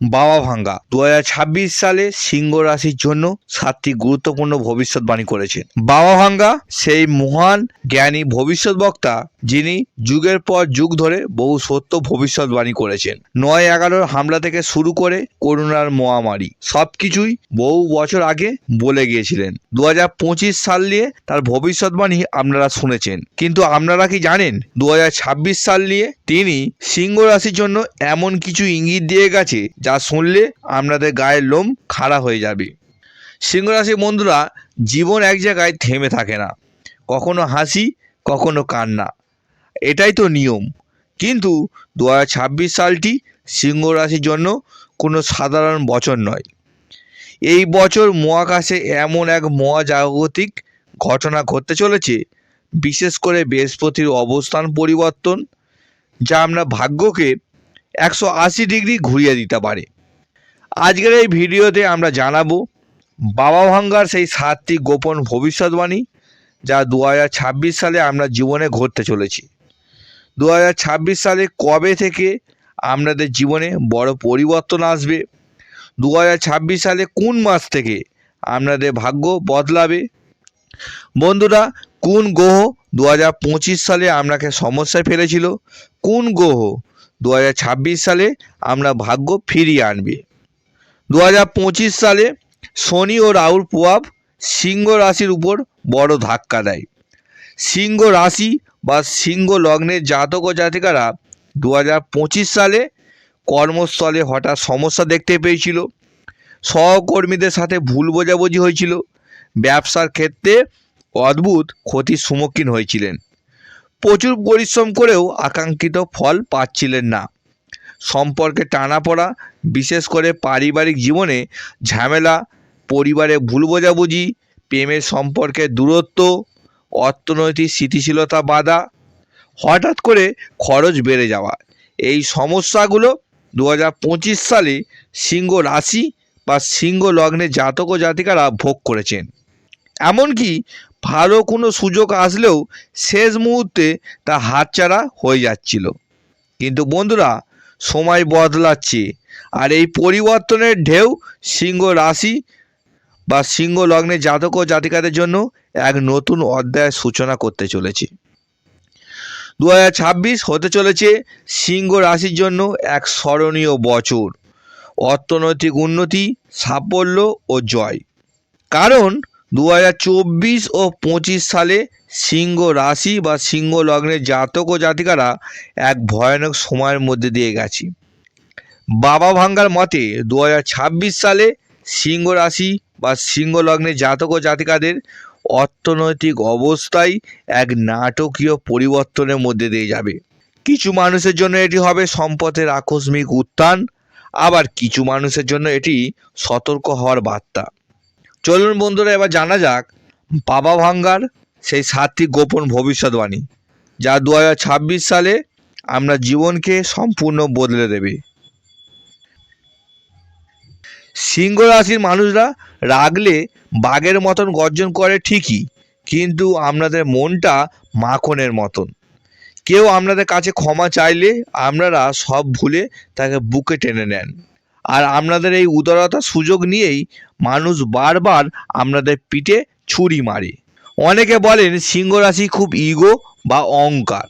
বাবা ভাঙ্গা 2026 সালে সিংহ রাশির জন্য 7টি গুরুত্বপূর্ণ ভবিষ্যৎবাণী করেছেন। বাবা ভাঙ্গা সেই মহান জ্ঞানী ভবিষ্যৎ বক্তা যিনি যুগের পর যুগ ধরে বহু সত্য ভবিষ্যৎবাণী করেছেন। 9/11 হামলা থেকে শুরু করে করোনার মহামারী সবকিছুই বহু বছর আগে বলে গিয়েছিলেন। 2025 সাল নিয়ে তার ভবিষ্যৎবাণী আপনারা শুনেছেন, কিন্তু আপনারা কি জানেন 2026 সাল নিয়ে তিনি সিংহ রাশির জন্য এমন কিছু ইঙ্গিত দিয়ে গেছে যা শুনলে আপনাদের গায়ের লোম খাড়া হয়ে যাবে। সিংহ রাশির বন্ধুরা, জীবন এক জায়গায় থেমে থাকে না, কখনো হাসি কখনো কান্না, এটাই তো নিয়ম। কিন্তু 2026 সালটি সিংহ রাশির জন্য কোনো সাধারণ বছর নয়। এই বছর মহাকাশে এমন এক মহাজাগতিক ঘটনা ঘটতে চলেছে, বিশেষ করে বৃহস্পতির অবস্থান পরিবর্তন, যা আপনার ভাগ্যকে 180 ডিগ্রি ঘুরিয়ে দিতে পারে। আজকের এই ভিডিওতে আমরা জানাবো বাবা ভাঙ্গার সেই 7টি গোপন ভবিষ্যৎবাণী যা 2026 সালে আমরা জীবনে ঘটতে চলেছে। 2026 সালে কবে থেকে আপনাদের জীবনে বড় পরিবর্তন আসবে, 2026 সালে কোন মাস থেকে আপনাদের ভাগ্য বদলাবে। বন্ধুরা, কোন গ্রহ 2025 সালে আপনাকে সমস্যায় ফেলেছিল, কোন গ্রহ 2026 সালে আমরা ভাগ্য ফিরিয়ে আনবে। 2025 সালে শনি ও রাহুর প্রভাব সিংহ রাশির উপর বড় ধাক্কা দেয়। সিংহ রাশি বা সিংহ লগ্নের জাতক ও জাতিকারা 2025 সালে কর্মস্থলে হঠাৎ সমস্যা দেখতে পেয়েছিল, সহকর্মীদের সাথে ভুল বোঝাবুঝি হয়েছিল, ব্যবসার ক্ষেত্রে অদ্ভুত ক্ষতির সম্মুখীন হয়েছিলেন, প্রচুর পরিশ্রম করেও আকাঙ্ক্ষিত ফল পাচ্ছিলেন না, সম্পর্কে টানাপড়া, বিশেষ করে পারিবারিক জীবনে ঝামেলা, পরিবারে ভুল বোঝাবুঝি, প্রেমের সম্পর্কে দূরত্ব, অর্থনৈতিক স্থিতিশীলতা বাধা, হঠাৎ করে খরচ বেড়ে যাওয়া, এই সমস্যাগুলো 2025 সালে সিংহ রাশি বা সিংহ লগ্নে জাতক ও জাতিকারা ভোগ করেছেন। এমনকি ভালো কোনো সুযোগ আসলেও শেষ মুহূর্তে তা হাতছাড়া হয়ে যাচ্ছিল। কিন্তু বন্ধুরা, সময় বদলাচ্ছে, আর এই পরিবর্তনের ঢেউ সিংহ রাশি বা সিংহ লগ্নে জাতক ও জাতিকাদের জন্য এক নতুন অধ্যায়ের সূচনা করতে চলেছে। 2026 হতে চলেছে সিংহ রাশির জন্য এক স্মরণীয় বছর, অর্থনৈতিক উন্নতি, সাফল্য ও জয়। কারণ 2024 ও 25 সালে সিংহ রাশি বা সিংহ লগ্নের জাতক ও জাতিকারা এক ভয়ানক সময়ের মধ্যে দিয়ে গেছে। বাবা ভাঙ্গার মতে 2026 সালে সিংহ রাশি বা সিংহ লগ্নের জাতক ও জাতিকাদের অর্থনৈতিক অবস্থায় এক নাটকীয় পরিবর্তনের মধ্যে দিয়ে যাবে। কিছু মানুষের জন্য এটি হবে সম্পদের আকস্মিক উত্থান, আবার কিছু মানুষের জন্য এটি সতর্ক হওয়ার বার্তা। চলুন বন্ধুরা, এবার জানা যাক বাবা ভাঙ্গার সেই 7টি গোপন ভবিষ্যৎবাণী যা 2026 সালে আমরা জীবনকে সম্পূর্ণ বদলে দেবে। সিংহ রাশির মানুষরা রাগলে বাঘের মতন গর্জন করে ঠিকই, কিন্তু আপনাদের মনটা মাখনের মতন। কেউ আপনাদের কাছে ক্ষমা চাইলে আপনারা সব ভুলে তাকে বুকে টেনে নেন, আর আপনাদের এই উদারতার সুযোগ নিয়েই মানুষ বারবার আপনাদের পিঠে ছুরি মারে। অনেকে বলেন সিংহ রাশি খুব ইগো বা অহংকার।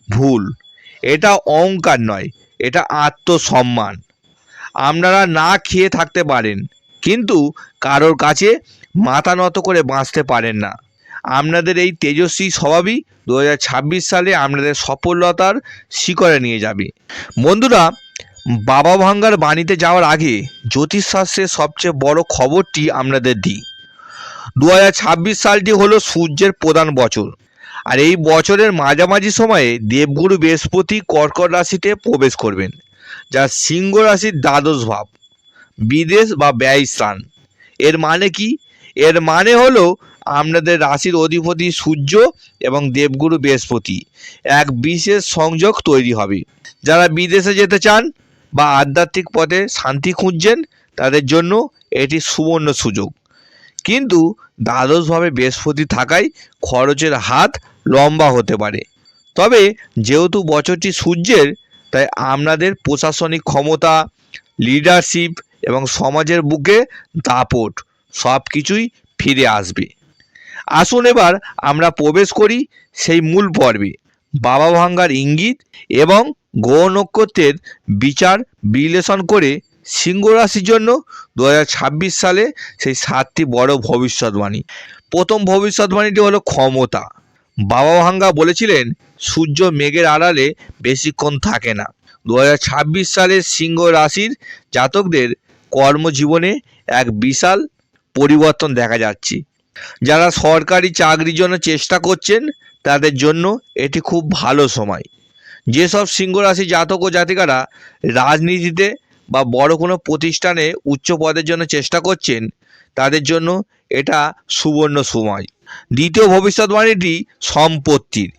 ভুল, এটা অহংকার নয়, এটা আত্মসম্মান। আপনারা না খেয়ে থাকতে পারেন, কিন্তু কারোর কাছে মাথা নত করে বাঁচতে পারেন না। আপনাদের এই তেজস্বী স্বভাবই 2026 সালে আপনাদের সফলতার শিখরে নিয়ে যাবে। বন্ধুরা, বাবা ভাঙ্গার বাণীতে যাওয়ার আগে জ্যোতিষশাস্ত্রের সবচেয়ে বড় খবরটি আপনাদের দিই। 2026 সালটি হলো সূর্যের প্রধান বছর, আর এই বছরের মাঝামাঝি সময়ে দেবগুরু বৃহস্পতি কর্কট রাশিতে প্রবেশ করবেন, যা সিংহ রাশির দ্বাদশ ভাব, বিদেশ বা ব্যয় স্থান। এর মানে কি? এর মানে হলো আপনাদের রাশির অধিপতি সূর্য এবং দেবগুরু বৃহস্পতি এক বিশেষ সংযোগ তৈরি হবে। যারা বিদেশে যেতে চান বা আধ্যাত্মিক পথে শান্তি খুঁজছেন তাদের জন্য এটি সুবর্ণ সুযোগ। কিন্তু দ্বাদশভাবে বৃহস্পতি থাকায় খরচের হাত লম্বা হতে পারে। তবে যেহেতু বছরটি সূর্যের, তাই আপনাদের প্রশাসনিক ক্ষমতা, লিডারশিপ এবং সমাজের বুকে দাপট সব কিছুই ফিরে আসবে। আসুন এবার আমরা প্রবেশ করি সেই মূল পর্বে। বাবা ভাঙ্গার ইঙ্গিত এবং গ্রহ নক্ষত্রের বিচার বিশ্লেষণ করে সিংহ রাশির জন্য 2026 সালে সেই 7টি বড় ভবিষ্যৎবাণী। প্রথম ভবিষ্যৎবাণীটি হলো ক্ষমতা। বাবা ভাঙ্গা বলেছিলেন সূর্য মেঘের আড়ালে বেশিক্ষণ থাকে না। 2026 সালে সিংহ রাশির জাতকদের কর্মজীবনে এক বিশাল পরিবর্তন দেখা যাচ্ছে। যারা সরকারি চাকরির জন্য চেষ্টা করছেন তাদের জন্য এটি খুব ভালো সময়। যেসব সিংহ রাশি জাতক ও জাতিকারা রাজনীতিতে বা বড় কোনো প্রতিষ্ঠানে উচ্চ পদের জন্য চেষ্টা করছেন তাদের জন্য এটা সুবর্ণ সময়। দ্বিতীয় ভবিষ্যৎবাণীটি সম্পত্তির।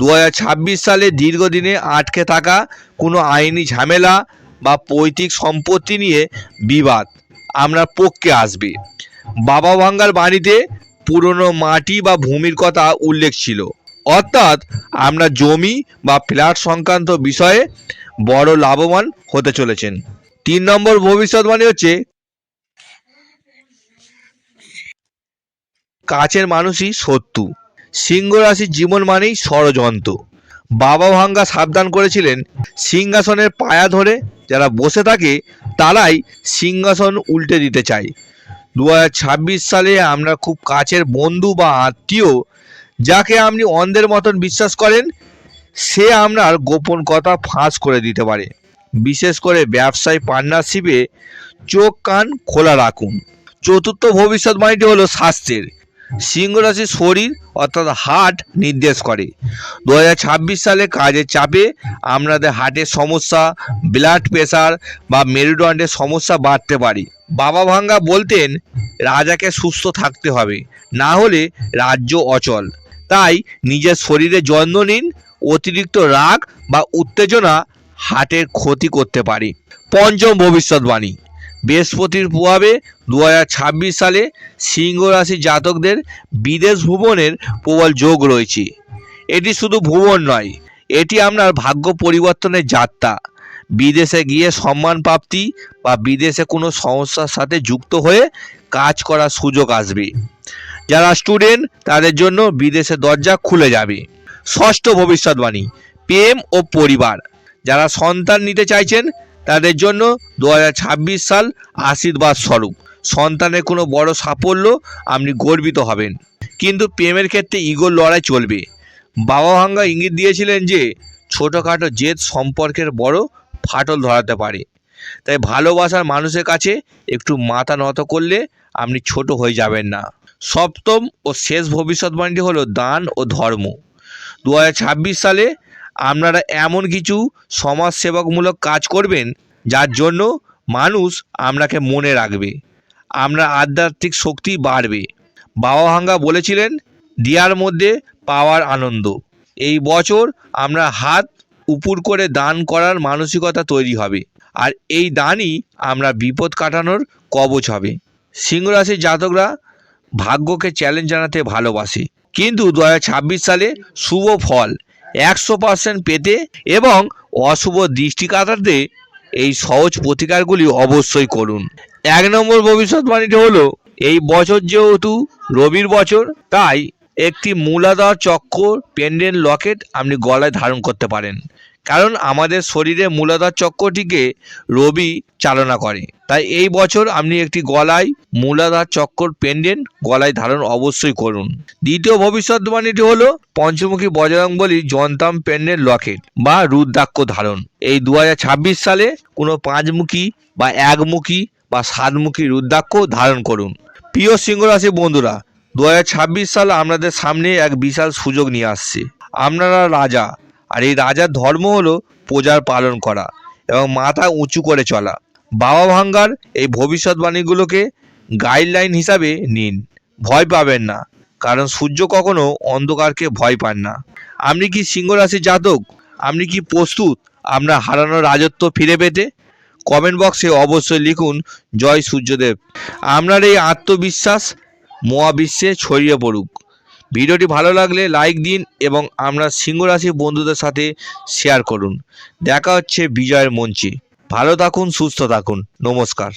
2026 সালে দীর্ঘদিনে আটকে থাকা কোনো আইনি ঝামেলা বা পৈতৃক সম্পত্তি নিয়ে বিবাদ আপনার পক্ষে আসবে। বাবা ভাঙ্গার বাণীতে পুরনো মাটি বা ভূমির কথা উল্লেখ ছিল, অর্থাৎ আপনার জমি বা ফ্ল্যাট সংক্রান্ত বিষয়ে বড় লাভবান হতে চলেছেন। 3 নম্বর ভবিষ্যৎবাণী হচ্ছে কাছের মানুষই শত্রু। সিংহ রাশির জীবন মানেই ষড়যন্ত্র। বাবা ভাঙ্গা সাবধান করেছিলেন সিংহাসনের পায়া ধরে যারা বসে থাকে তারাই সিংহাসন উল্টে দিতে চায়। 2026 সালে আমরা খুব কাছের বন্ধু বা আত্মীয় যাকে আপনি অন্ধের মতন বিশ্বাস করেন সে আপনার গোপন কথা ফাঁস করে দিতে পারে। বিশেষ করে ব্যবসায় পার্টনারশিপে চোখ কান খোলা রাখুন। চতুর্থ ভবিষ্যৎবাণীটি হলো স্বাস্থ্যের। সিংহ রাশির শরীর অর্থাৎ হার্ট নির্দেশ করে। 2026 সালে কাজের চাপে আপনাদের হার্টের সমস্যা, ব্লাড প্রেশার বা মেরুদণ্ডের সমস্যা বাড়তে পারে। বাবা ভাঙ্গা বলতেন রাজাকে সুস্থ থাকতে হবে, না হলে রাজ্য অচল। তাই নিজের শরীরের যত্ন নিন। অতিরিক্ত রাগ বা উত্তেজনা হার্টের ক্ষতি করতে পারে। পঞ্চম ভবিষ্যৎবাণী বৃহস্পতির প্রভাবে 2026 সালে সিংহ রাশি জাতকদের বিদেশ ভ্রমণের প্রবল যোগ রয়েছে। এটি শুধু ভ্রমণ নয়, এটি আপনার ভাগ্য পরিবর্তনের যাত্রা। বিদেশে গিয়ে সম্মান প্রাপ্তি বা বিদেশে কোনো সংস্থার সাথে যুক্ত হয়ে কাজ করার সুযোগ আসবে। যারা স্টুডেন্ট তাদের জন্য বিদেশে দরজা খুলে যাবে। ষষ্ঠ ভবিষ্যৎবাণী প্রেম ও পরিবার। যারা সন্তান নিতে চাইছেন তাদের জন্য 2026 সাল আশীর্বাদ স্বরূপ। সন্তানের কোনো বড় সাফল্য আপনি গর্বিত হবেন, কিন্তু প্রেমের ক্ষেত্রে ইগোর লড়াই চলবে। বাবা ভাঙ্গা ইঙ্গিত দিয়েছিলেন যে ছোটোখাটো জেদ সম্পর্কের বড় ফাটল ধরাতে পারে। তাই ভালোবাসার মানুষের কাছে একটু মাথা নত করলে আপনি ছোট হয়ে যাবেন না। সপ্তম ও শেষ ভবিষ্যৎবাণীটি হলো দান ও ধর্ম। 2026 সালে আপনারা এমন কিছু সমাজসেবামূলক কাজ করবেন যার জন্য মানুষ আপনাকে মনে রাখবে। আপনার আধ্যাত্মিক শক্তি বাড়বে। বাবা ভাঙ্গা বলেছিলেন দেওয়ার মধ্যে পাওয়ার আনন্দ। এই বছর আমরা হাত উপুর করে দান করার মানসিকতা তৈরি হবে, আর এই দানই আমরা বিপদ কাটানোর কবচ হবে। সিংহ রাশির জাতকরা ভাগ্যকে চ্যালেঞ্জ জানাতে ভালোবাসে, কিন্তু 2026 সালে শুভ ফল 100% পেতে এবং অশুভ দৃষ্টি কাটাতে এই সহজ প্রতিকারগুলি অবশ্যই করুন। 1 নম্বর ভবিষ্যৎবাণীটি হলো এই বছর যেহেতু রবির বছর, তাই একটি মূলাধার চক্র পেন্ডেন্ট লকেট আপনি গলায় ধারণ করতে পারেন, কারণ আমাদের শরীরে মূলাধার চক্রটিকে রবি চালনা করে। তাই এই বছর আপনি একটি গলায় মূলাধার চক্র পেন্ডেন্ট গলায় ধারণ অবশ্যই করুন। দ্বিতীয় ভবিষ্যৎবাণীটি হলো পঞ্চমুখী বজরংবলীর জন্তাম পেন্ডেন্ট লকেট বা রুদ্রাক্ষ ধারণ। এই 2026 সালে কোনো 5মুখী বা 1মুখী বা 7মুখী রুদ্রাক্ষ ধারণ করুন। প্রিয় সিংহ রাশি বন্ধুরা, 2026 সাল আপনাদের সামনে এক বিশাল সুযোগ নিয়ে আসছে। আপনারা রাজা, আর এই রাজার ধর্ম হলো প্রজার পালন করা এবং মাথা উঁচু করে চলা। বাবা ভাঙ্গার এই ভবিষ্যৎবাণীগুলোকে গাইডলাইন হিসাবে নিন। ভয় পাবেন না, কারণ সূর্য কখনো অন্ধকারকে ভয় পান না। আপনি কি সিংহ রাশির জাতক? আপনি কি প্রস্তুত আপনার হারানো রাজত্ব ফিরে পেতে? কমেন্ট বক্সে অবশ্যই লিখুন জয় সূর্যদেব। আপনার এই আত্মবিশ্বাস মহাবিশ্বে ছড়িয়ে পড়ুক। ভিডিওটি ভালো লাগলে লাইক দিন এবং আপনার সিংহ রাশির বন্ধুদের সাথে শেয়ার করুন। দেখা হচ্ছে বিজয়ের মঞ্চে। ভালো থাকুন, সুস্থ থাকুন। নমস্কার।